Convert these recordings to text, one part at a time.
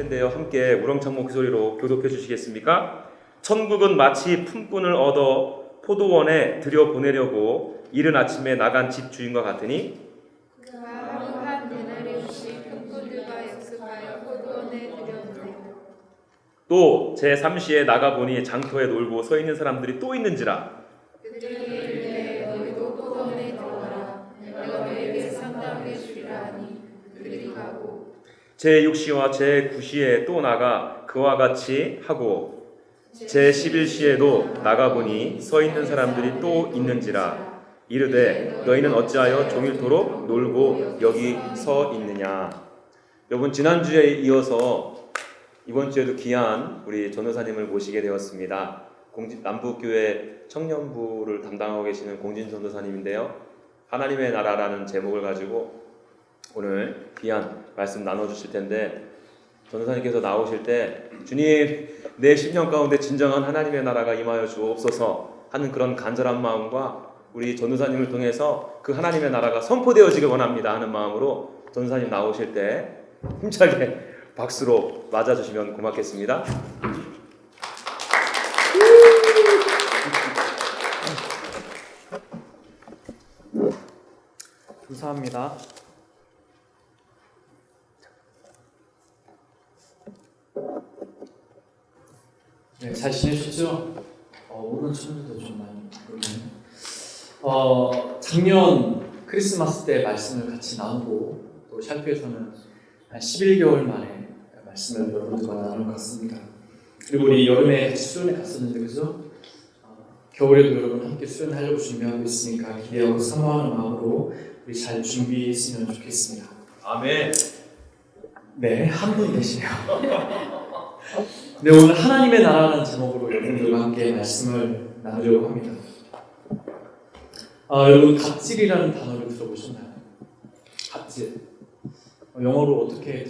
텐데요. 함께 우렁찬 목소리로 교독해 주시겠습니까? 천국은 마치 품꾼을 얻어 포도원에 들여보내려고 이른 아침에 나간 집 주인과 같으니 하루 한 데나리온씩 품꾼들과 약속하여 포도원에 들여보내고 또 제3시에 나가보니 장터에 놀고 서 있는 사람들이 또 있는지라 그들이 이르되 너희도 포도원에 들어가라 내가 너희에게 상담해 주리라 하니 그들이 가고 제6시와 제9시에 또 나가 그와 같이 하고 제11시에도 나가보니 서 있는 사람들이 또 있는지라 이르되 너희는 어찌하여 종일토록 놀고 여기 서 있느냐. 여러분, 지난주에 이어서 이번 주에도 귀한 우리 전도사님을 모시게 되었습니다. 남북교회 청년부를 담당하고 계시는 공진 전도사님인데요, 하나님의 나라라는 제목을 가지고 오늘 귀한 말씀 나눠주실 텐데, 전도사님께서 나오실 때 주님, 내 심령 가운데 진정한 하나님의 나라가 임하여 주옵소서 하는 그런 간절한 마음과 우리 전도사님을 통해서 그 하나님의 나라가 선포되어지길 원합니다 하는 마음으로 전도사님 나오실 때 힘차게 박수로 맞아주시면 고맙겠습니다. 감사합니다. 네, 잘 지내셨죠? 오늘 청년도 좀 많이 그러네요. 작년 크리스마스 때 말씀을 같이 나누고 또 샬프에서는 한 11개월 만에 말씀을 여러분들과 나눈 것 같습니다. 그리고 우리 여름에 같이 수련회 갔었는데, 그죠? 겨울에도 여러분 함께 수련하려고 준비하고 있으니까 기대하고 사모하는 마음으로 우리 잘 준비했으면 좋겠습니다. 아멘. 네, 한 분 계시네요. 네, 오늘 하나님의 나라라는 제목으로 여러분들과 함께 말씀을 나누려고 합니다. 여러분, 갑질이라는 단어를 들어보셨나요? 갑질. 영어로 어떻게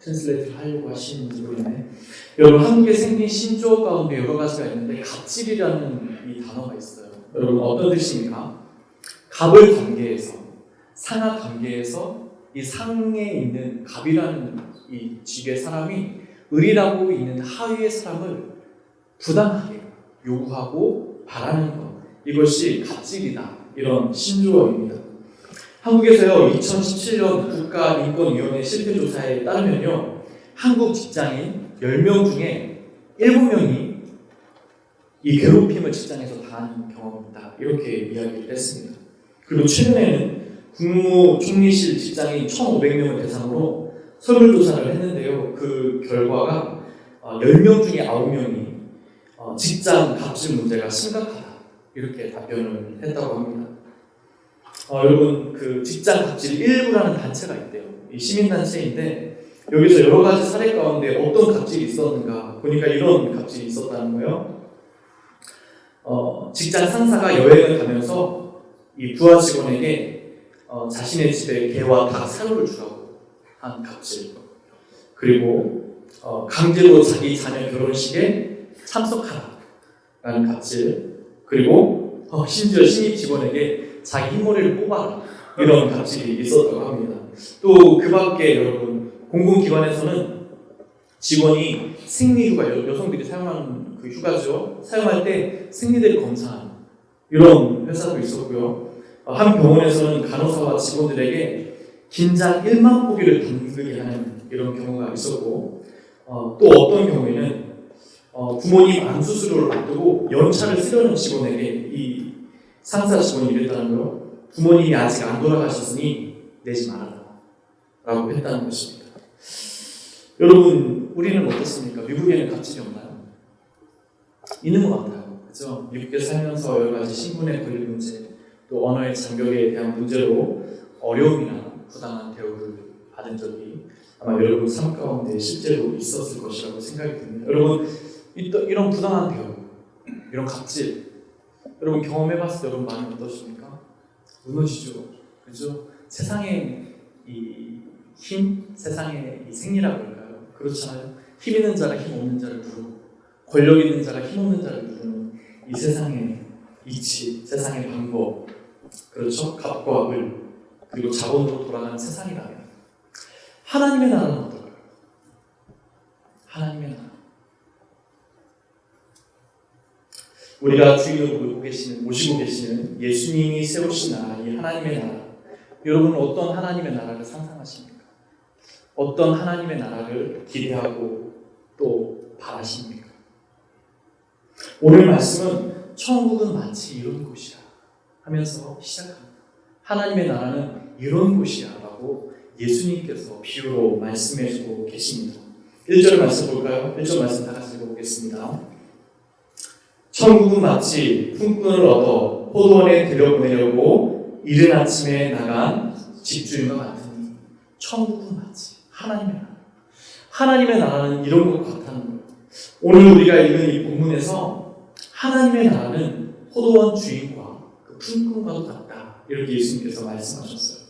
트랜슬레이트를 하려고 하시는지 모르겠네. 여러분, 한국에 생긴 신조어 가운데 여러 가지가 있는데 갑질이라는 이 단어가 있어요. 여러분, 어떤 뜻입니까? 갑을 관계에서, 상하 관계에서 이 상에 있는 갑이라는 이 직의 사람이 을이라고 있는 하위의 사람을 부당하게 요구하고 바라는 것, 이것이 갑질이다, 이런 신조어입니다. 한국에서요, 2017년 국가인권위원회 실태조사에 따르면요, 한국 직장인 10명 중에 7명이 이 괴롭힘을 직장에서 당한 경험이다, 이렇게 이야기를 했습니다. 그리고 최근에는 국무총리실 직장인 1,500명을 대상으로 설문조사를 했는데요, 그 결과가 10명 중에 9명이 직장 갑질 문제가 심각하다, 이렇게 답변을 했다고 합니다. 여러분, 그 직장 갑질 일부라는 단체가 있대요. 이 시민단체인데, 여기서 여러 가지 사례 가운데 어떤 갑질이 있었는가 보니까 이런 갑질이 있었다는 거예요. 직장 상사가 여행을 가면서 이 부하 직원에게 자신의 집에 개와 닭 사료를 주라고 한 갑질, 그리고 강제로 자기 자녀 결혼식에 참석하라라는 갑질, 그리고 심지어 신입 직원에게 자기 흰머리를 뽑아라, 이런 갑질이 있었다고 합니다. 또 그 밖에 여러분, 공공기관에서는 직원이 생리휴가, 여성들이 사용하는 그 휴가죠, 사용할 때 생리대를 검사하는 이런 회사도 있었고요. 한 병원에서는 간호사와 직원들에게 긴장 1만 포기를 당기게 하는 이런 경우가 있었고, 또 어떤 경우에는 부모님 암수술을 앞두고 연차를 쓰려는 직원에게 이 상사 직원이 이랬다는 거예요. 부모님이 아직 안 돌아가셨으니 내지 말아라 라고 했다는 것입니다. 여러분, 우리는 어떻습니까? 미국에는 갑질이 없나요? 있는 것 같아요, 그렇죠? 미국에 살면서 여러 가지 신분의 권리 문제, 또 언어의 장벽에 대한 문제로 어려움이나 부당한 대우를 받은 적이 아마 여러분 삶 가운데 실제로 있었을 것이라고 생각이 듭니다. 여러분, 이런 부당한 대우, 이런 갑질, 여러분 경험해봤을 때 여러분 마음이 어떠십니까? 무너지죠, 그렇죠? 세상의 이 힘, 세상의 이 생리라고 할까요? 그렇잖아요. 힘 있는 자가 힘 없는 자를 부르고, 권력 있는 자가 힘 없는 자를 부르는 이 세상의 이치, 세상의 방법, 그렇죠? 갑과 을, 그리고 자본으로 돌아가는 세상이라면 하나님의 나라는 어떨까요? 하나님의 나라. 우리가 주인으로 모시고 계시는 예수님이 세우신 나라, 이 하나님의 나라. 여러분은 어떤 하나님의 나라를 상상하십니까? 어떤 하나님의 나라를 기대하고 또 바라십니까? 오늘 말씀은 천국은 마치 이런 곳이야 하면서 시작합니다. 하나님의 나라는 이런 곳이야 라고 예수님께서 비유로 말씀해주고 계십니다. 1절 말씀 볼까요? 1절 말씀 다 같이 읽어보겠습니다. 천국은 마치 품꾼을 얻어 포도원에 들여보내려고 이른 아침에 나간 집주인과 같으니 천국은 마치 하나님의 나라. 하나님의 나라는 이런 것 같다는 거예요. 오늘 우리가 읽은 이 본문에서 하나님의 나라는 포도원 주인과 그 품꾼과도 같다. 이렇게 예수님께서 말씀하셨어요.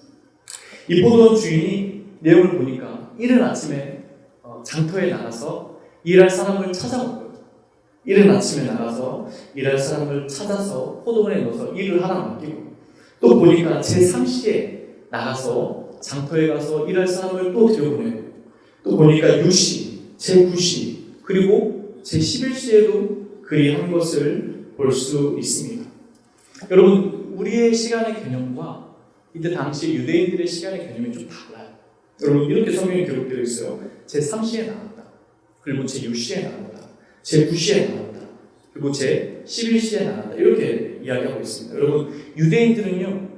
이 포도원 주인이 내용을 보니까 이른 아침에 장터에 나가서 일할 사람을 찾아온 거예요. 이른 아침에 나가서 일할 사람을 찾아서 포도원에 넣어서 일을 하라 맡기고, 또 보니까 제3시에 나가서 장터에 가서 일할 사람을 또 들여보내고, 또 보니까 6시, 제9시, 그리고 제11시에도 그리 한 것을 볼 수 있습니다. 여러분, 우리의 시간의 개념과 이때 당시 유대인들의 시간의 개념이 좀 달라요. 여러분, 이렇게 성경에 기록되어 있어요. 제3시에 나갔다. 그리고 제6시에 나갔다. 제9시에 나갔다. 그리고 제11시에 나갔다. 이렇게 이야기하고 있습니다. 여러분, 유대인들은요,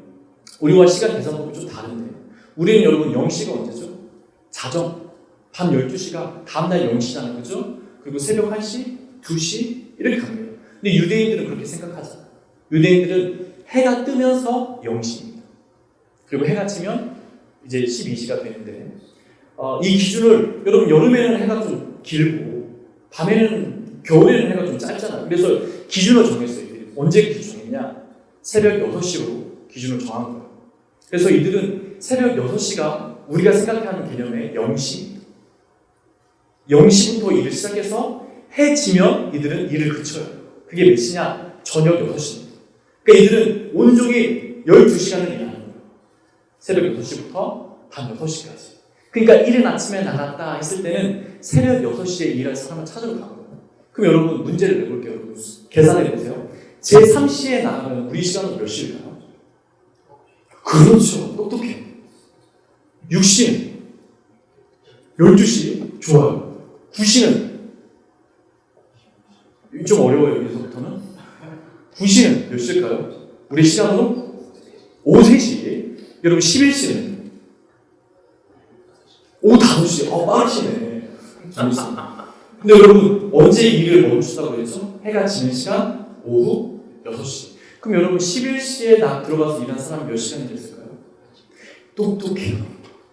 우리와 시간 계산법이 좀 다른데, 우리는 여러분 0시가 언제죠? 자정. 밤 12시가 다음날 0시잖아요. 그죠? 그리고 새벽 1시, 2시 이렇게 갑니다. 근데 유대인들은 그렇게 생각하잖아요. 유대인들은 해가 뜨면서 0시입니다. 그리고 해가 치면 이제 12시가 되는데, 이 기준을 여러분 여름에는 해가 좀 길고 밤에는 겨울에는 해가 좀 짧잖아요. 그래서 기준을 정했어요. 이들이. 언제 기준 정했냐? 새벽 6시로 기준을 정한 거예요. 그래서 이들은 새벽 6시가 우리가 생각하는 개념의 0시입니다. 0시부터 일을 시작해서 해 지면 이들은 일을 그쳐요. 그게 몇 시냐? 저녁 6시입니다. 그러니까 이들은 온종일 12시간을 일하는 거예요. 새벽 6시부터 밤 6시까지. 그러니까 이른 아침에 나갔다 했을 때는 새벽 6시에 일할 사람을 찾으러 가거든요. 그럼 여러분 문제를 내볼게요. 여러분 계산해 보세요. 제3시에 나가면 우리 시간은 몇 시일까요? 그렇죠. 똑똑해. 6시는 12시? 좋아요. 9시는 좀 어려워요. 여기서부터는 9시는 몇 시일까요? 우리 시간으로? 오후 3시. 여러분 11시는? 오후 5시. 빠르시네. 재밌습니다. 근데 여러분 언제 일을 멈추다고 그랬죠? 해가 지는 시간? 오후 6시. 그럼 여러분 11시에 들어가서 일한 사람 몇 시간이 됐을까요? 똑똑해요.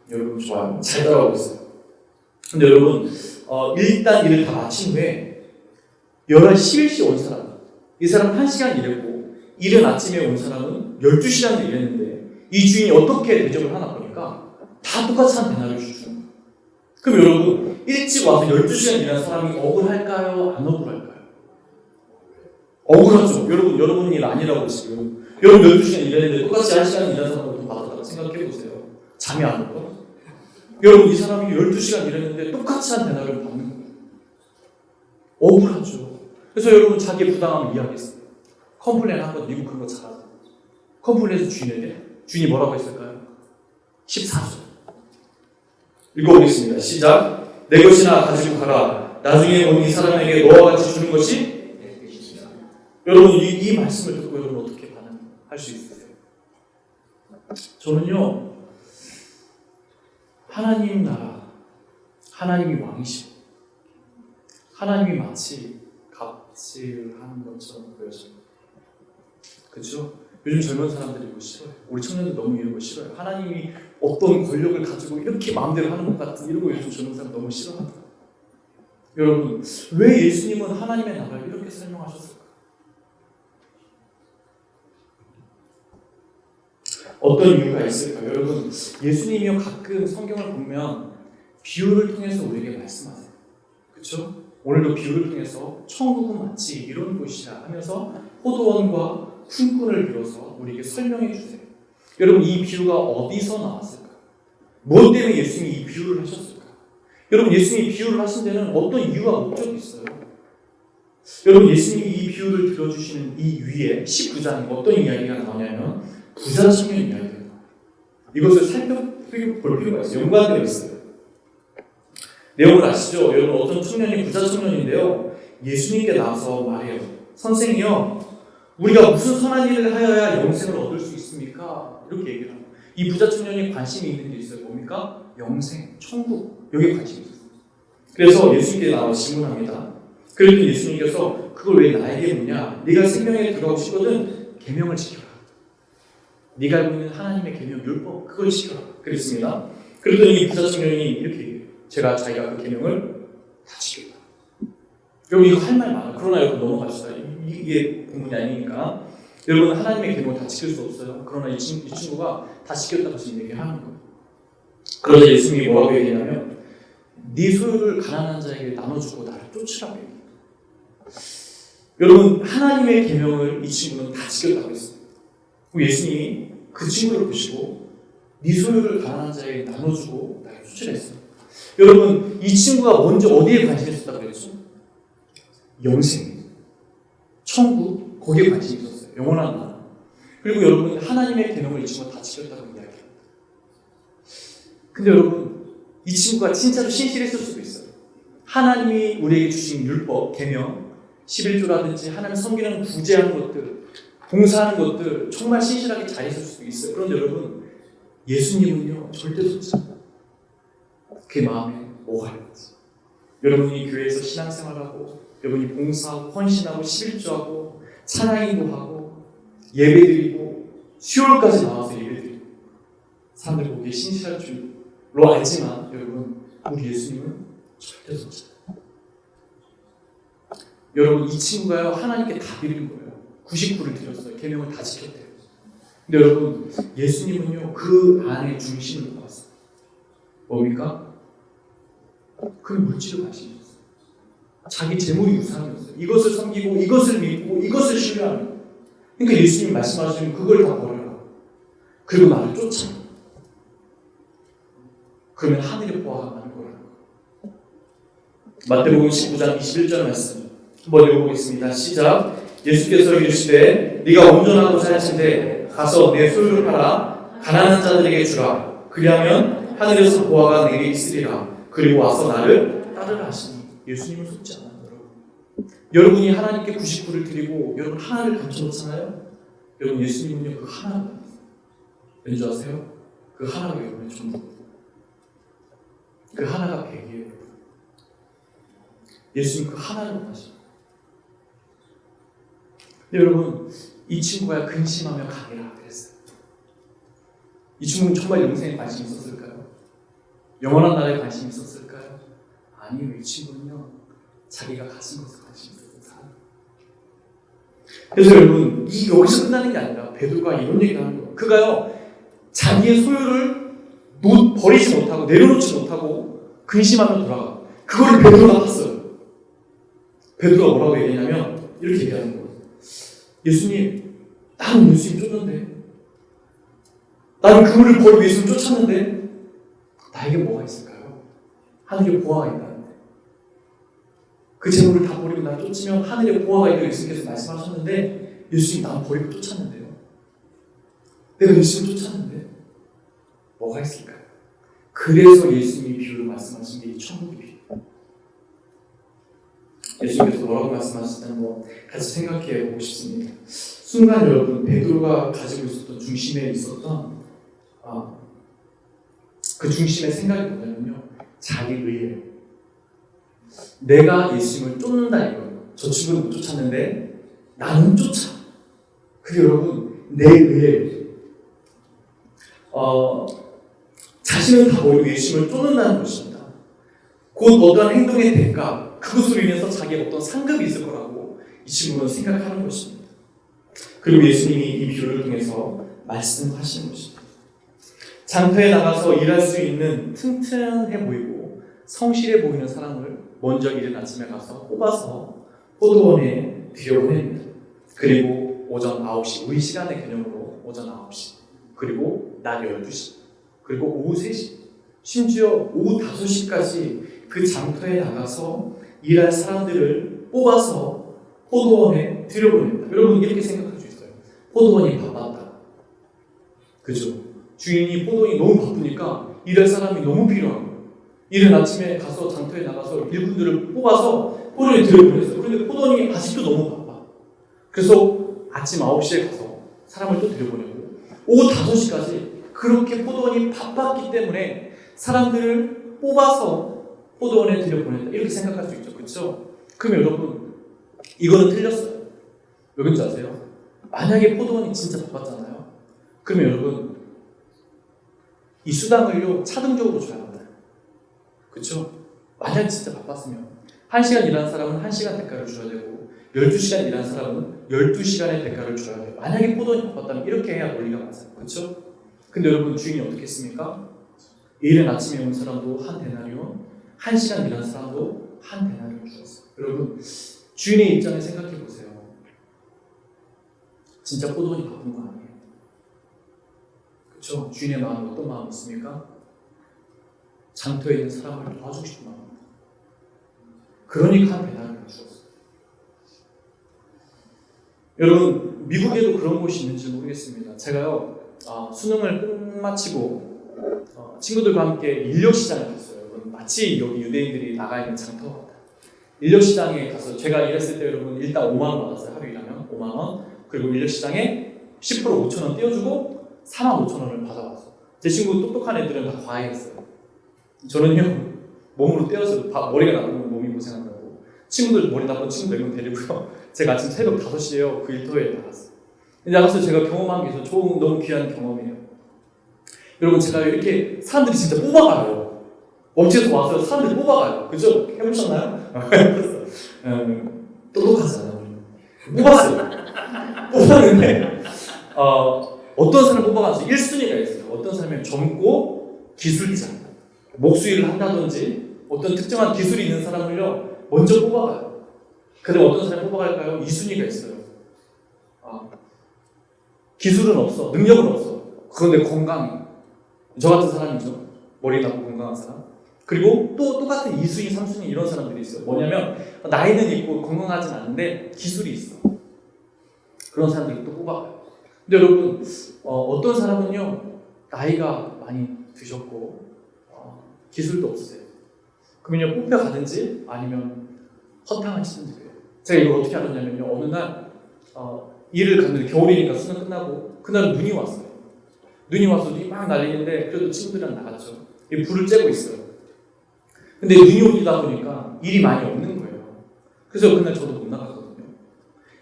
여러분 좋아요. 잘 따라가고 있어요. 근데 여러분 일단 일을 다 마친 후에 11시 11시 온 사람, 이 사람 1시간 일했고 이른 아침에 온 사람은 12시간 일했는데 이 주인이 어떻게 대접을 하나 보니까 다 똑같이 한 대나를 주죠. 그럼 여러분 일찍 와서 12시간 일한 사람이 억울할까요? 안 억울할까요? 억울하죠. 여러분 일 아니라고 지금 여러분 12시간 일했는데 똑같이 1시간 일한 사람을 돈 받았다고 생각해보세요. 잠이 안 올까? 여러분 이 사람이 12시간 일했는데 똑같이 한 대나를 받는 거예요. 억울하죠. 그래서 여러분 자기의 부당함을 이해하겠어요. 컴플레인 한번 미국 그런 거 잘하죠. 컴플레인에서 주인이 뭐라고 했을까요? 14절 읽어보겠습니다. 시작. 내 것이나 가지고 가라. 나중에 온 이 사람에게 너와 같이 주는 것이 여러분 이 말씀을 듣고 여러분 어떻게 반응할 수 있으세요? 저는요 하나님 나라, 하나님이 왕이시고 하나님이 마치 갑질하는 것처럼 보여져요. 그렇죠? 요즘 젊은 사람들이 이거 싫어요. 우리 청년들 너무 이런 거 싫어요. 하나님이 어떤 권력을 가지고 이렇게 마음대로 하는 것 같은 이런 거 요즘 젊은 사람 너무 싫어하더라고요. 여러분 왜 예수님은 하나님의 나라를 이렇게 설명하셨을까요? 어떤 이유가 있을까요? 여러분 예수님이요 가끔 성경을 보면 비유를 통해서 우리에게 말씀하세요. 그렇죠? 오늘도 비유를 통해서 천국은 마치 이런 곳이라 하면서 포도원과 품꾼을 빌어서 우리에게 설명해 주세요. 여러분 이 비유가 어디서 나왔을까요? 무엇 때문에 예수님이 이 비유를 하셨을까요? 여러분 예수님이 비유를 하신 데는 어떤 이유와 목적이 있어요. 여러분 예수님이 이 비유를 들어주시는 이 위에 19장에 어떤 이야기가 나오냐면 부자 청년 이야기가 나와요. 이것을 살펴볼 필요가 있어요. 연관되어 있어요. 내용을 아시죠? 여러분 어떤 청년이 부자 청년인데요. 예수님께 나와서 말해요. 선생이요, 우리가 무슨 선한 일을 하여야 영생을 얻을 수 있습니까? 이렇게 얘기를 합니다. 이 부자 청년이 관심이 있는 게 있어요. 뭡니까? 영생, 천국, 여기에 관심이 있어요. 그래서 예수님께 나와 질문합니다. 그랬더니 예수님께서 그걸 왜 나에게 묻냐? 네가 생명에 들어가고 싶거든 계명을 지켜라. 네가 알고 있는 하나님의 계명, 율법 그걸 지켜라. 그랬습니다. 그랬더니 이 부자 청년이 이렇게 얘기해요. 제가 자기가 그 계명을 다 지켰다. 여러분 이거 할 말 많아요. 그러나 여러분 넘어갑시다. 이게 본문이 아니니까. 여러분 하나님의 계명을 다 지킬 수 없어요. 그러나 이 친구가 다 지켰다고 지금 얘기하는 거예요. 그러자 예수님이 뭐라고 얘기하냐면 네 소유를 가난한 자에게 나눠주고 나를 쫓으라고 얘기해요. 여러분 하나님의 계명을 이 친구는 다 지켰다고 했어요. 그럼 예수님이 그 친구를 보시고 네 소유를 가난한 자에게 나눠주고 나를 쫓으라 했어요. 여러분 이 친구가 먼저 어디에 관심이 있었다고 그랬죠? 영생, 천국 거기에 관심이 있었어요. 영원한 나라. 그리고 여러분 하나님의 계명을 이 친구가 다 지켰다고 이야기합니다. 근데 여러분 이 친구가 진짜로 신실했을 수도 있어요. 하나님이 우리에게 주신 율법, 계명 11조라든지 하나님 섬기는 구제하는 것들, 봉사하는 것들 정말 신실하게 잘했을 수도 있어요. 그런데 여러분 예수님은요 절대 속지 않아요. 그 마음에 뭐가 있는지. 여러분이 교회에서 신앙생활하고 여러분이 봉사하고 헌신하고 11조하고 찬양인도하고 예배드리고 수요일까지 나와서 예배드리고 사람들 보기에 신실할 줄로 알지만 여러분 우리 예수님은 절대 속지 않아요. 여러분 이 친구가요 하나님께 다 드린 거예요. 99를 드렸어요. 계명을 다 지켰대요. 근데 여러분 예수님은요 그 안에 중심을 보았어요. 뭡니까? 그 물질을 관심이 있어요. 자기 재물이 우상이었어요. 이것을 섬기고 이것을 믿고 이것을 신뢰하는 거예요. 그러니까 예수님 말씀하시면 그걸 다 버려라. 그리고 나를 쫓아. 그러면 하늘의 보화가 많을 거라는 거예요. 마태복음 19장 21절 말씀 한번 읽어보겠습니다. 시작. 예수께서 이르시되 네가 온전하고 살신데 가서 내 소유를 팔아 가난한 자들에게 주라. 그리하면 하늘에서 보화가 내게 있으리라. 그리고 와서 나를 따르라 하시니 예수님을 속지 않아요. 여러분이 하나님께 99를 드리고 여러분 하나를 감춰놓잖아요. 여러분 예수님은요 그 하나가 왠지 아세요? 그 하나가 여러분의 전부. 그 하나가 100이에요. 예수님 그 하나를 원하십니다. 근데 여러분 이 친구가 근심하며 가니라 그랬어요. 이 친구는 정말 영생에 관심이 있었을까요? 영원한 나라에 관심이 있었을까요? 아니요. 이 친구는요 자기가 가진 것에 관심이 있었던 사람. 그래서 여러분 이 여기서 끝나는 게 아니라 베드로가 이런 얘기를 하는 거예요. 그가요 자기의 소유를 버리지 못하고 내려놓지 못하고 근심하며 돌아가. 그걸 베드로가 봤어요. 베드로가 뭐라고 얘기하냐면 이렇게 얘기하는 거예요. 예수님, 나는 예수님 쫓는데, 나는 그물을 버리고 예수님 쫓았는데 나에게 뭐가 있을까요? 하늘에 보화가 있다는데 그 재물을 다 버리고 나 쫓으면 하늘에 보화가 있다고 예수님께서 말씀하셨는데 예수님 나는 버리고 쫓았는데요. 내가 예수님 쫓았는데 뭐가 있을까요? 그래서 예수님이 비유를 말씀하신 게 이 천국의 비유. 예수님께서 뭐라고 말씀하셨다는 거 같이 생각해 보고 싶습니다. 순간 여러분 베드로가 가지고 있었던 중심에 있었던 그 중심의 생각이 뭐냐면요 자기 의회. 내가 예수님을 쫓는다 이거예요. 저 친구는 못 쫓았는데 나는 쫓아. 그게 여러분 내 의회. 자신을 다 버리고 예수님을 쫓는다는 것입니다. 곧 어떠한 행동의 대가, 그것으로 인해서 자기의 어떤 상급이 있을 거라고 이 친구는 생각하는 것입니다. 그리고 예수님이 이 비유를 통해서 말씀하시는 것입니다. 장터에 나가서 일할 수 있는 튼튼해 보이고 성실해 보이는 사람을 먼저 이른 아침에 가서 뽑아서 포도원에 들여보냅니다. 그리고 오전 9시, 우리 시간의 개념으로 오전 9시, 그리고 낮 12시, 그리고 오후 3시, 심지어 오후 5시까지 그 장터에 나가서 일할 사람들을 뽑아서 포도원에 들여보낸다. 여러분 이렇게 생각할 수 있어요. 포도원이 바빴다. 그죠? 주인이 포도원이 너무 바쁘니까 일할 사람이 너무 필요한 거예요. 이른 아침에 가서 장터에 나가서 일꾼들을 뽑아서 포도원에 들여보냈어요. 그런데 포도원이 아직도 너무 바빠. 그래서 아침 9시에 가서 사람을 또 들여보내고 오후 5시까지 그렇게 포도원이 바빴기 때문에 사람들을 뽑아서 포도원에 들여보냈다. 이렇게 생각할 수 있죠. 그렇죠? 그럼 여러분 이거는 틀렸어요. 왜 그런지 아세요? 만약에 포도원이 진짜 바빴잖아요. 그러면 여러분 이 수당을요 차등적으로 줘야 합니다. 그렇죠? 만약에 진짜 바빴으면 1시간 일하는 사람은 1시간 대가를 줘야 되고 12시간 일하는 사람은 12시간의 대가를 줘야 돼요. 만약에 포도원이 바빴다면 이렇게 해야 논리가 맞아요. 그렇죠? 근데 여러분 주인이 어떻게 했습니까? 이른 아침에 온 사람도 한 데나리온, 1시간 일한 사람도 한 데나리온 주었어요. 여러분 주인의 입장에 생각해 보세요. 진짜 포도원이 바쁜 거 아니에요? 그렇죠? 주인의 마음은 어떤 마음이 있습니까? 장터에 있는 사람을 도와주고 싶은 마음입니다. 그러니까 한 데나리온을 주었어요. 여러분 미국에도 그런 곳이 있는지 모르겠습니다. 제가요 수능을 끝마치고 친구들과 함께 인력시장에 갔어요. 여러분 마치 여기 유대인들이 나가 있는 장터 같아요. 인력시장에 가서 제가 일했을 때 여러분 일단 5만 원 받았어요. 하루 일하면 5만 원. 그리고 인력시장에 10% 5천 원 떼어주고 4만 5천 원을 받아왔어요. 제 친구 똑똑한 애들은 다 과외했어요. 저는요 몸으로 떼어서 머리가 나쁘고 몸이 고생한다고 친구들 머리 나쁜 친구 4명 데리고요. 제가 아침 새벽 5시에요 그 일터에 나갔어요. 나가서 제가 경험한 게 있어요. 좋은 너무 귀한 경험이에요. 여러분 제가 이렇게 사람들이 진짜 뽑아가요. 업체에서 와서 사람들이 뽑아가요. 그죠? 해보셨나요? 해봤어요. 똑똑하잖아요. 뽑았어요. 뽑았는데 어떤 사람을 뽑아가서 1순위가 있어요. 어떤 사람이 젊고 기술자, 목수일을 한다든지 어떤 특정한 기술이 있는 사람을요 먼저 뽑아가요. 근데 어떤 사람을 뽑아갈까요? 2순위가 있어요. 기술은 없어, 능력은 없어. 그런데 건강해. 저 같은 사람이죠. 머리 나쁘고 건강한 사람. 그리고 또 똑같은 2순위, 3순위 이런 사람들이 있어요. 뭐냐면 나이는 있고 건강하진 않은데 기술이 있어. 그런 사람들을 또 뽑아가요. 근데 여러분 어떤 사람은요 나이가 많이 드셨고 기술도 없으세요. 그러면요 뽑혀가든지 아니면 허탕을 치든지 그래요. 제가 이걸 어떻게 알았냐면요 어느 날 일을 갔는데 겨울이니까 수능 끝나고 그날은 눈이 왔어요. 눈이 와서 눈이 막 날리는데 그래도 친구들이랑 나갔죠. 불을 쬐고 있어요. 근데 눈이 오다 보니까 일이 많이 없는 거예요. 그래서 그날 저도 못 나갔거든요.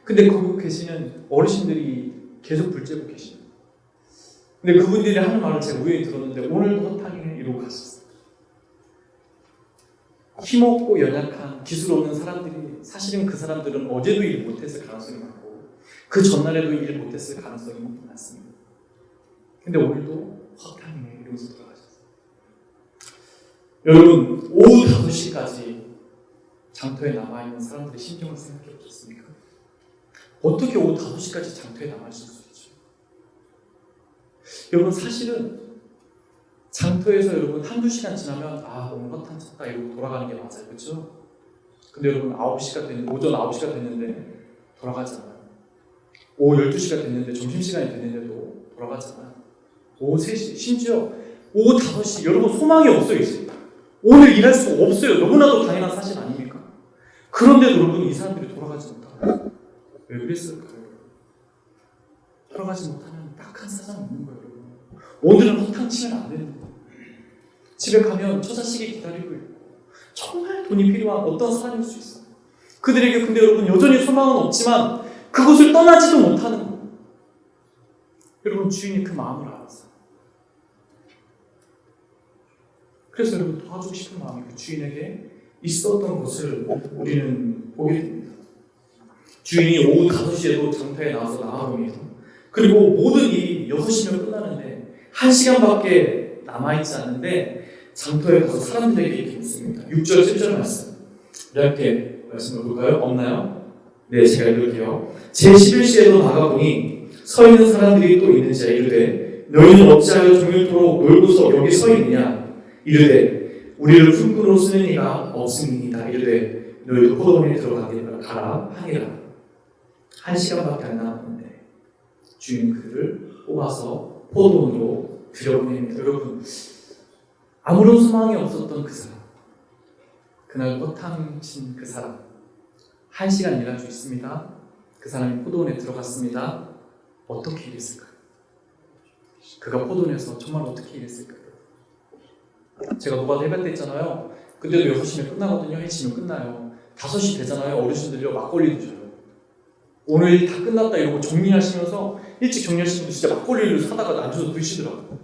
근데 거기 계시는 어르신들이 계속 불 쬐고 계시네요. 근데 그분들이 하는 말을 제가 우연히 들었는데 오늘도 허탕이네 이러고 가셨어요. 힘없고 연약한 기술 없는 사람들이 사실은 그 사람들은 어제도 일 못했을 가능성이 많고 그 전날에도 일 못했을 가능성이 많습니다. 근데 오늘도 허탕이네 이러면서 돌아가셨어요. 여러분 오후 5시까지 장터에 남아있는 사람들의 심정을 생각해 보셨습니까? 어떻게 오후 5시까지 장터에 남아있을 수 있죠? 여러분 사실은 장터에서 여러분 한두 시간 지나면 오늘 허탕 쳤다 이러고 돌아가는 게 맞아요. 그렇죠? 근데 여러분 9시가 됐는데 오전 9시가 됐는데 돌아가지 않아요. 오후 12시가 됐는데 점심시간이 됐는데도 돌아가지 않아요. 오후 3시 심지어 오후 5시 여러분 소망이 없어요. 이제 오늘 일할 수 없어요. 너무나도 당연한 사실 아닙니까? 그런데도 여러분 이 사람들이 돌아가지 못하고 왜 그랬을까요? 돌아가지 못하는 딱 한 사람이 있는 거예요. 여러분. 오늘은 허탕 치면 안 되는 거예요. 집에 가면 처자식이 기다리고 있고 정말 돈이 필요한 어떤 사람일 수 있어요. 그들에게 근데 여러분 여전히 소망은 없지만 그곳을 떠나지도 못하는 거예요. 여러분 주인이 그 마음을 알았어요. 그래서 여러분 도와주고 싶은 마음이 그 주인에게 있었던 것을 우리는 보게 됩니다. 주인이 오후 5시에도 장터에 나와서 나와봅니다. 그리고 모든 일이 6시면 끝나는데 1시간밖에 남아있지 않는데 장터에 가서 사람들에게 이렇게 묻습니다. 6절, 7절 말씀 이렇게 말씀을 볼까요? 없나요? 네, 제가 읽을게요. 제11시에도 나가보니 서 있는 사람들이 또 있는지라 이르되 너희는 어찌하여 종일토록 놀고서 여기 서 있느냐? 이르되 우리를 품꾼으로 쓰는 이가 없음이니이다. 이르되 너희도 포도원에 들어가라 하니라. 1시간밖에 안 남았는데 주인은 그들을 뽑아서 포도원으로 들여보냅니다. 여러분, 아무런 소망이 없었던 그 사람, 그날 허탕친 그 사람, 1시간 일할 수 있습니다. 그 사람이 포도원에 들어갔습니다. 어떻게 일했을까요? 그가 포도원에서 정말 어떻게 일했을까요? 제가 노가다 해볼 때 있잖아요. 그때도 6시면 끝나거든요. 해치면 끝나요. 5시 되잖아요. 어르신들이요 막걸리 드셔요. 오늘 일 다 끝났다 이러고 정리하시면서 일찍 정리하시는 분들 진짜 막걸리를 사다가 앉아서 드시더라고요.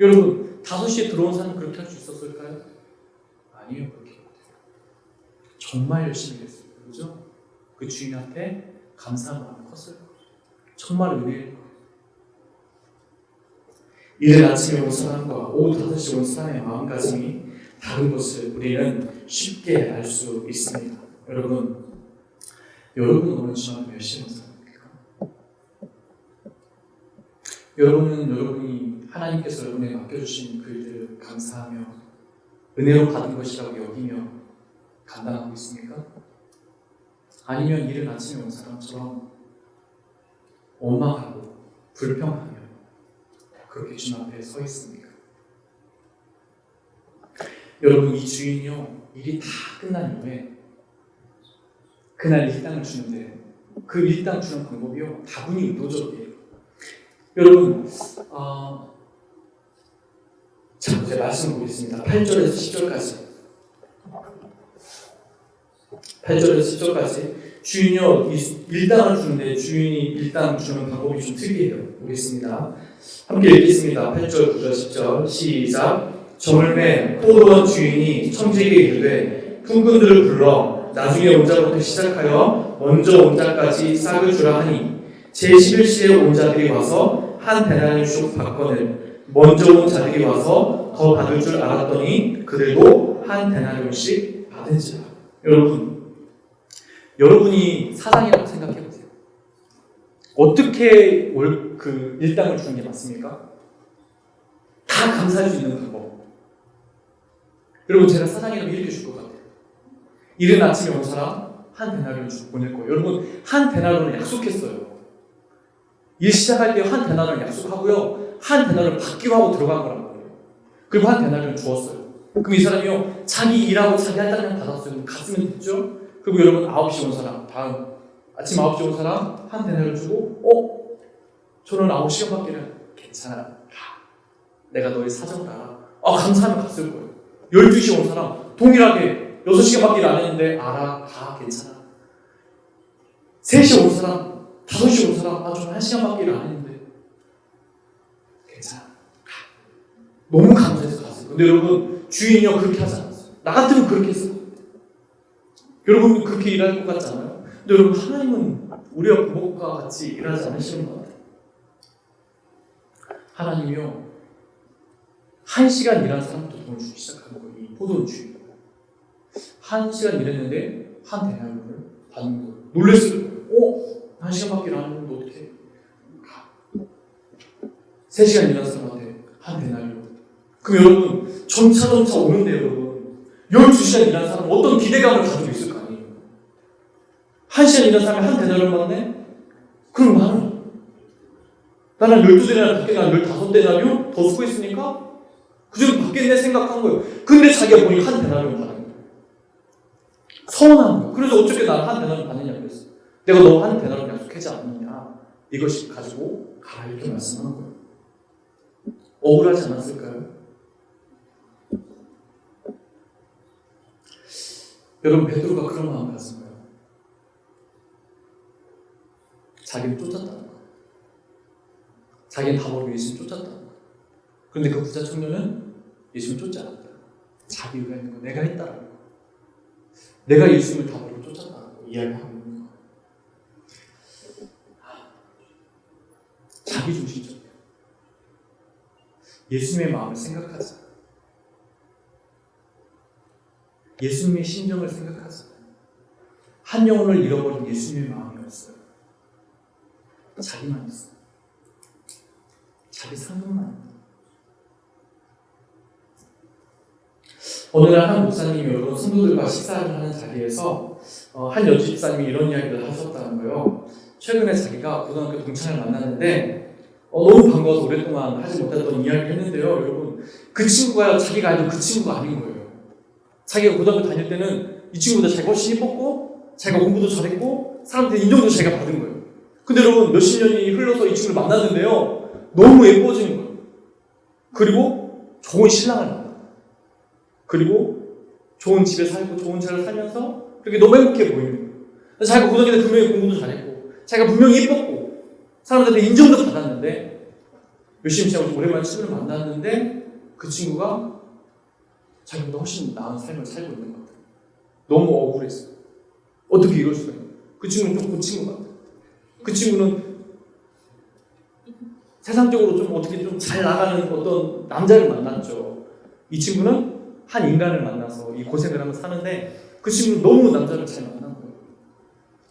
여러분, 5시에 들어온 사람 그렇게 할 수 있었을까요? 아니에요. 그렇게 못해요. 정말 열심히 했어요. 그죠? 그 주인한테 감사한 마음이 컸어요. 정말 은혜일 거예요. 이른 아침에 온 사람과 오후 5시에 온 사람의 마음가짐이 다른 것을 우리는 쉽게 알 수 있습니다. 여러분 오늘 주말 몇 시에 온 사람입니까? 여러분이 하나님께서 여러분에게 맡겨주신 그 일들을 감사하며 은혜로 받은 것이라고 여기며 감당하고 있습니까? 아니면 이른 아침에 온 사람처럼 원망하고 불평하며 그렇게 주님 앞에 서 있습니까? 여러분, 이 주인이요, 일이 다 끝난 이후에 그날 일당을 주는데 그 일당 주는 방법이요, 다분히 의도적이에요. 여러분, 자, 제가 말씀 보겠습니다. 8절에서 10절까지. 8절에서 10절까지 주인이요, 일당을 주는데 주인이 일당 주는 방법이 좀 특이해요. 보겠습니다. 함께 읽겠습니다. 8절, 9절, 10절 시작. 저물매 포도원 주인이 청지기에 이르되 품꾼들을 불러 나중에 온 자부터 시작하여 먼저 온 자까지 싹을 주라 하니 제11시에 온 자들이 와서 한 데나리씩 받거늘 먼저 온 자들이 와서 더 받을 줄 알았더니 그들도 한 데나리씩 받은지라. 여러분이 사장이라고 생각해 보세요. 어떻게 그 일당을 주는 게 맞습니까? 다 감사할 수 있는 방법. 여러분, 제가 사장이라면 이렇게 줄 것 같아요. 이른 아침에 온 사람 한 데나리온을 보낼 거예요. 여러분, 한 데나리온을 약속했어요. 일 시작할 때 한 데나리온을 약속하고요, 한 데나리온을 받기로 하고 들어간 거란 말이에요. 그리고 한 데나리온을 주었어요. 그럼 이 사람이요, 자기 일하고 자기 할당량 받았어요. 갔으면 됐죠? 그리고 여러분, 9시 온 사람, 다음 아침 9시 온 사람 한 데나리온 주고, 저는 9시간밖에 괜찮아. 내가 너의 사정을 알아. 감사하면 갔을 거예요. 12시에 온 사람 동일하게 6시간밖에 일 안 했는데 알아. 다 괜찮아. 3시에 온 사람, 5시에 온 사람 저는 1시간밖에 일 안 했는데 괜찮아. 너무 감사해서 갔어요. 근데 여러분, 주인이요 그렇게 하지 않았어요. 나 같으면 그렇게 했을 거예요. 여러분 그렇게 일할 것 같지 않아요? 근데 여러분, 하나님은 우리와 부모과 같이 일하지 않으시는 것 같아요. 하나님이요 1시간 일한 사람부터 돈을 주기 시작하는 거예요. 이 포도원 주인. 1시간 일했는데 한 데나리온을 받는 거예요. 놀랬어요. 1시간밖에 일 안 했는데 어떻게 가? 3시간 일한 사람한테 한 데나리온. 그럼 여러분, 점차 오는데요, 여러분. 12시간 일한 사람은 어떤 기대감을 가지고 있을 거 아니에요. 1시간 일한 사람이 한 데나리온 받네? 그럼 나는 12데나리온 받게 난 15데나리온 더 수고했으니까 그저도 받겠네 생각한 거예요. 근데 자기가 보니까 한 데나리온 받는 거예요. 서운한 거예요. 그래서 어떻게 나는 한 데나리온 받느냐 그랬어. 내가 너 한 데나리온 약속하지 않느냐. 이것이 가지고 가라 이렇게 말씀하는 거예요. 억울하지 않았을까요? 여러분, 베드로가 그런 마음 가진 거예요. 자기를 쫓았다는 거예요. 자기는 다 버리고 예수님 쫓았다는 거예요. 그런데 그 부자 청년은 예수님을 쫓지 않았다. 자기 의가 있는 거 내가 했다라는 거. 내가 예수님을 다 버리고 쫓았다는 거 이야기하고 있는 거예요. 자기중심적이에요. 예수님의 마음을 생각하지 않아요. 예수님의 심정을 생각하지 않아요. 한 영혼을 잃어버린 예수님의 마음이 없어요. 자기만 있어요. 자기 상급만 있어요. 어느 날 한 목사님이 여러 성도들과 식사를 하는 자리에서 한 여주 집사님이 이런 이야기를 하셨다는 거예요. 최근에 자기가 고등학교 동창을 만났는데 너무 반가워서 오랫동안 하지 못했던 이야기를 했는데요. 여러분, 그 친구가 자기가 알던 그 친구가 아닌 거예요. 자기가 고등학교 다닐 때는 이 친구보다 자기가 훨씬 이뻤고 자기가 공부도 잘했고 사람들의 인정도 자기가 받은 거예요. 근데 여러분, 몇십 년이 흘러서 이 친구를 만났는데요. 너무 예뻐진 거예요. 그리고 좋은 신랑을 만나요. 그리고 좋은 집에 살고 좋은 차를 살면서 그렇게 너무 행복해 보이는 거예요. 자기가 고등학교 때 분명히 공부도 잘했고 자기가 분명히 이뻤고 사람들한테 인정도 받았는데 열심히 지나고 오랜만에 친구를 만났는데 그 친구가 자기보다 훨씬 나은 삶을 살고 있는 것 같아요. 너무 억울했어요. 어떻게 이럴 수가 있나요? 그 친구는 좀 고친 것 같아요. 그 친구는 세상적으로 좀 어떻게 좀 잘 나가는 어떤 남자를 만났죠. 이 친구는 한 인간을 만나서 이 고생을 하면서 사는데 그 친구는 너무 남자를 잘 만난 거예요.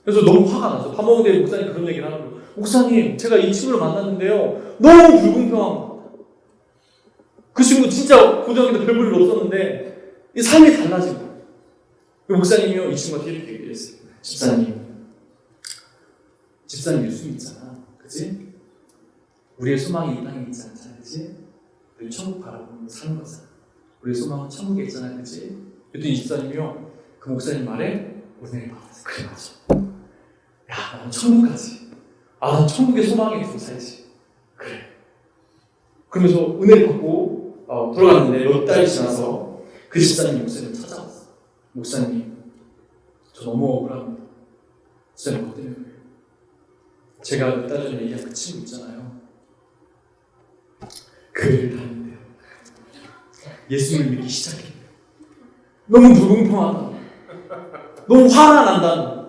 그래서 너무 화가 나서 밥 먹는데 목사님 그런 얘기를 하는 거예요. 목사님, 제가 이 친구를 만났는데요. 너무 불공평한 것 같아요. 그 친구 진짜 고등학교 때 별 볼 일 없었는데 이 삶이 달라진 거예요. 목사님이요, 이 친구한테 이렇게 얘기를 했어요. 집사님 예수님 있잖아. 그치? 우리의 소망이 이 땅에 있지 않잖아. 그치? 우리 천국 바라보고 사는 거잖아. 우리의 소망은 천국에 있잖아. 그치? 그랬더니 이 집사님이요, 그 목사님 말에 은혜를 받았어요. 그래, 맞아. 야, 나는 천국 가지. 난 천국의 소망에 있어 살지. 그래. 그러면서 은혜를 받고 돌아갔는데 몇 달이 지나서 그 집사님이 목사님을 찾아왔어. 목사님, 저 너무 억울합니다. 집사님 뭐 때문에 그래요? 제가 몇 달 전에 얘기한 그 친구 있잖아요. 교회를 다닌대요. 예수님을 믿기 시작했대요. 너무 불공평하다. 너무 화가 난다.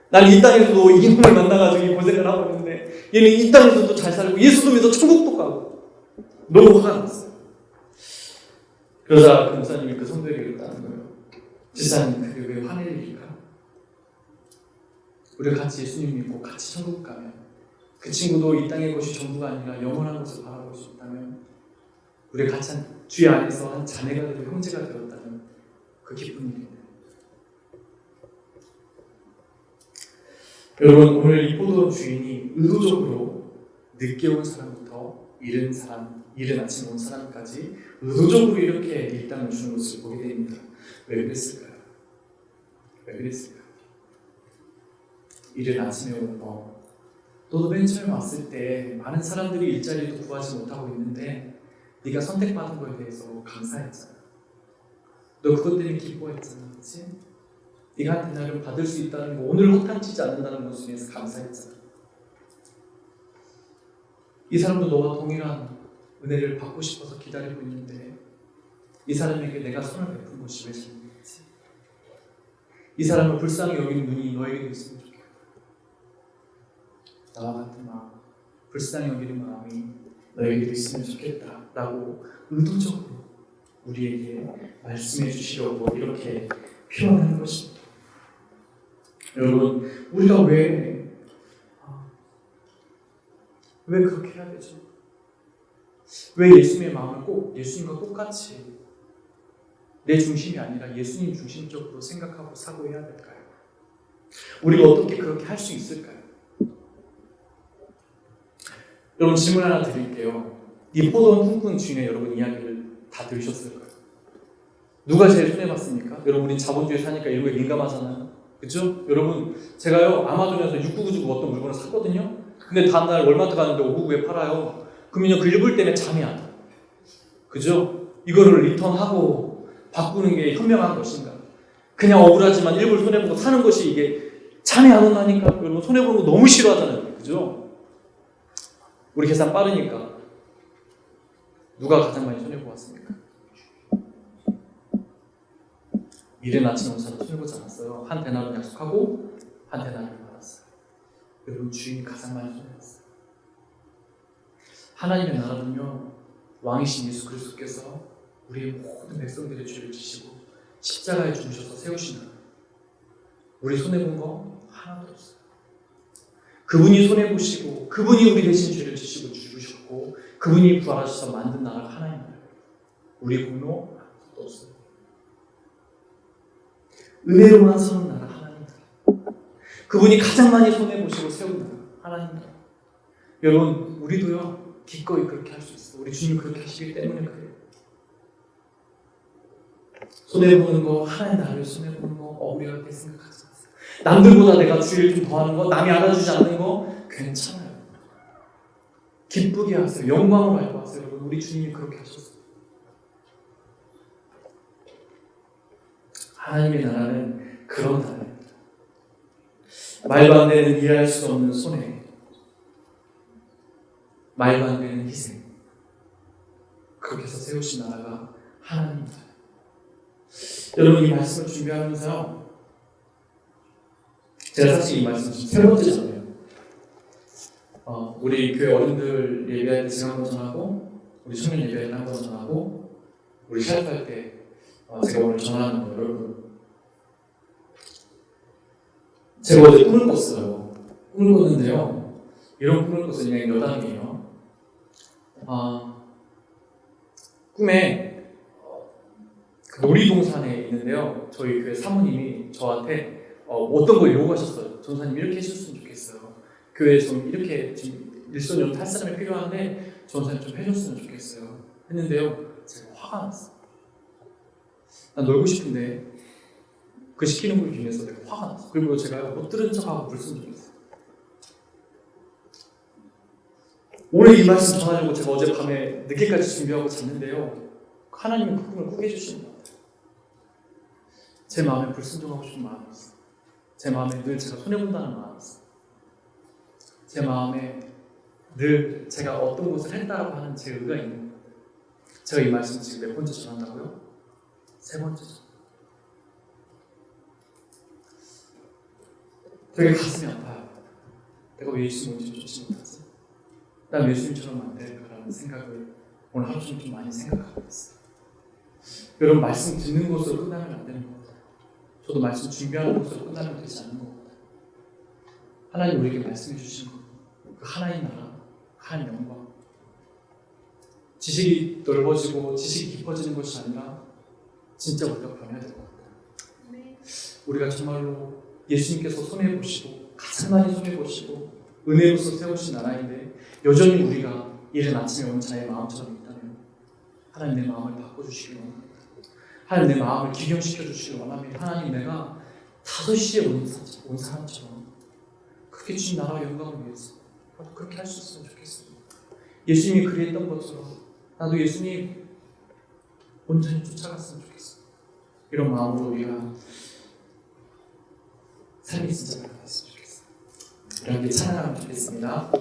난 이 땅에서도 이놈을 만나가지고 고생을 하고 있는데 얘는 이 땅에서도 잘 살고 예수도 믿어 천국도 가고 너무 화가 났어요. 그러자 그 목사님이 그 성도에게 이랬다는 거예요. 집사님, 그게 왜 화낼 일일까? 우리가 같이 예수님 믿고 같이 천국 가면 그 친구도 이 땅의 것이 전부가 아니라 영원한 것을 바라볼 수 있다면 우리가 같이 주의 안에서 한 자매가 되고 형제가 되었다면 그 기쁜 일이에요. 여러분, 오늘 이 포도원 주인이 의도적으로 늦게 온 사람부터 이른 아침에 온 사람까지 의도적으로 이렇게 일당을 주는 것을 보게 됩니다. 왜 그랬을까요? 왜 그랬을까요? 이른 아침에 오는 너, 너도 맨 처음에 왔을 때 많은 사람들이 일자리도 구하지 못하고 있는데 네가 선택받은 거에 대해서 감사했잖아. 너 그것 때문에 기뻐했잖아. 그치? 네가 한 대나를 받을 수 있다는 거, 오늘 허탕치지 않는다는 것에 대해서 감사했잖아. 이 사람도 너와 동일한 은혜를 받고 싶어서 기다리고 있는데 이 사람에게 내가 손을 베푼 것이 왜 잘못이지? 이 사람을 불쌍히 여기는 눈이 너에게도 있으면 좋겠다. 나와 같은 마음, 불쌍히 여기는 마음이 너에게도 있으면 좋겠다 라고 의도적으로 우리에게 말씀해 주시려고 이렇게 표현하는 것입니다. 여러분, 우리가 왜 그렇게 해야 되죠? 왜 예수님의 마음을 꼭 예수님과 똑같이 내 중심이 아니라 예수님 중심적으로 생각하고 사고 해야 될까요? 우리가 어떻게 그렇게 할 수 있을까요? 여러분, 질문 하나 드릴게요. 이 포도원 꿈꾼 주인의 여러분 이야기를 다 들으셨을 거예요. 누가 제일 손해봤습니까? 여러분, 우린 자본주의 사니까 이런 거에 민감하잖아요. 그죠? 여러분, 제가요 아마존에서 6999 주고 어떤 물건을 샀거든요. 근데 다음날 월마트 가는데 599에 팔아요. 그러면 그 일불 때문에 잠이 안 와요. 그죠? 이거를 리턴하고 바꾸는 게 현명한 것인가? 그냥 억울하지만 일불 손해보고 사는 것이 이게 잠이 안 온다니까. 여러분, 손해보는 거 너무 싫어하잖아요. 그죠? 우리 계산 빠르니까 누가 가장 많이 손해보았습니까? 이른 아침에 온 사람 손해보지 않았어요. 한 데나를 약속하고 한 데나를 받았어요. 여러분, 주인이 가장 많이 손해봤어요. 하나님의 나라는요, 왕이신 예수 그리스도께서 우리의 모든 백성들의 죄를 지시고 십자가에 죽으셔서 세우시는 우리 손해본 거 하나도 없어요. 그분이 손해보시고 그분이 우리 대신 죄를 지시고 죽으셨고 그분이 부활하셔서 만든 나라가 하나님 나라예요. 우리 공로 아무것도 없어요. 은혜로만 서는 나라 하나님 나라. 그분이 가장 많이 손해보시고 세운 나라 하나님 나라. 여러분 우리도요 기꺼이 그렇게 할 수 있어요. 우리 주님 그렇게 하시기 때문에 그래요. 손해보는 거, 하나님 나라를 손해보는 거 억울하게 생각하지 마세요. 남들보다 내가 주일 좀 더하는 거, 남이 알아주지 않는 거 괜찮아요. 기쁘게 하세요. 영광을 알고 하세요. 여러분 우리 주님이 그렇게 하셨어요. 하나님의 나라는 그런 나라입니다. 말도 안 되는 이해할 수 없는 손해, 말도 안 되는 희생, 그렇게 해서 세우신 나라가 하나님입니다. 여러분 이 말씀을 준비하면서요, 제가 사실 이 말씀 지금 세 번째잖아요. 우리 교회 어른들 예배할 때 제가 한번 전하고, 우리 청년 예배할 때 한번 전하고, 우리 샤프할 때 제가 오늘 전하는 거예요. 여러분 제가 어제 꿈을 꿨어요. 꿈을 꿨는데요, 이런 꿈을 꿨어요. 그냥 여담이에요. 꿈에 그 놀이동산에 있는데요, 저희 교회 사모님이 저한테 어떤 걸 요구하셨어요. 전사님 이렇게 해줬으면 좋겠어요. 교회에 좀 이렇게 지금 일손이랑 탈 사람이 필요한데 전사님 좀 해줬으면 좋겠어요. 했는데요, 제가 화가 났어요. 난 놀고 싶은데 그 시키는 걸 위해서 내가 화가 났어. 그리고 제가 못 들은 척하고 불순 중이었어요. 오늘 이 말씀 전하려고 제가 어젯밤에 늦게까지 준비하고 잤는데요, 하나님은 그 꿈을 꾸게 해주시는 것 같아요. 제 마음에 불순종하고 싶은 마음이 있어요. 제 마음에 늘 제가 손해본다는 마음이 있어요. 제 마음에 늘 제가 어떤 것을 했다라고 하는 제 의가 있는 것 같아요. 제가 이 말씀 지금 몇 번째 전한다고요? 세 번째죠. 되게 가슴이 아파요. 내가 왜 예수님 온지 좋지 못하지? 난 예수님처럼 안 될까라는 생각을 오늘 하루 종일 좀 많이 생각하고 있어요. 여러분 말씀 듣는 것으로 끝나면 안 되는 것 같아요. 저도 말씀 준비하는 것으로 끝나면 되지 않는 것 같아요. 하나님 우리에게 말씀해 주신 것, 그 하나님 나라, 하나님 영광, 지식이 넓어지고 지식이 깊어지는 것이 아니라 진짜 우리가 변해야 될 것 같아요. 우리가 정말로 예수님께서 손해보시고 가장 많이 손해보시고 은혜로서 세우신 나라인데 여전히 우리가 이른 아침에 온 자의 마음처럼 있다면 하나님 내 마음을 바꿔주시기 원합니다. 하나님 내 마음을 기경시켜 주시기 원합니다. 하나님 내가 5시에 온 사람처럼 그렇게 주신 나라와 영광을 위해서 나도 그렇게 할 수 있으면 좋겠습니다. 예수님이 그리했던 것처럼 나도 예수님 온전히 쫓아갔으면 좋겠습니다. 이런 마음으로 우리가 삶이 진짜 변화했으면 좋겠습니다. 우리 함께 찬양하면 좋겠습니다.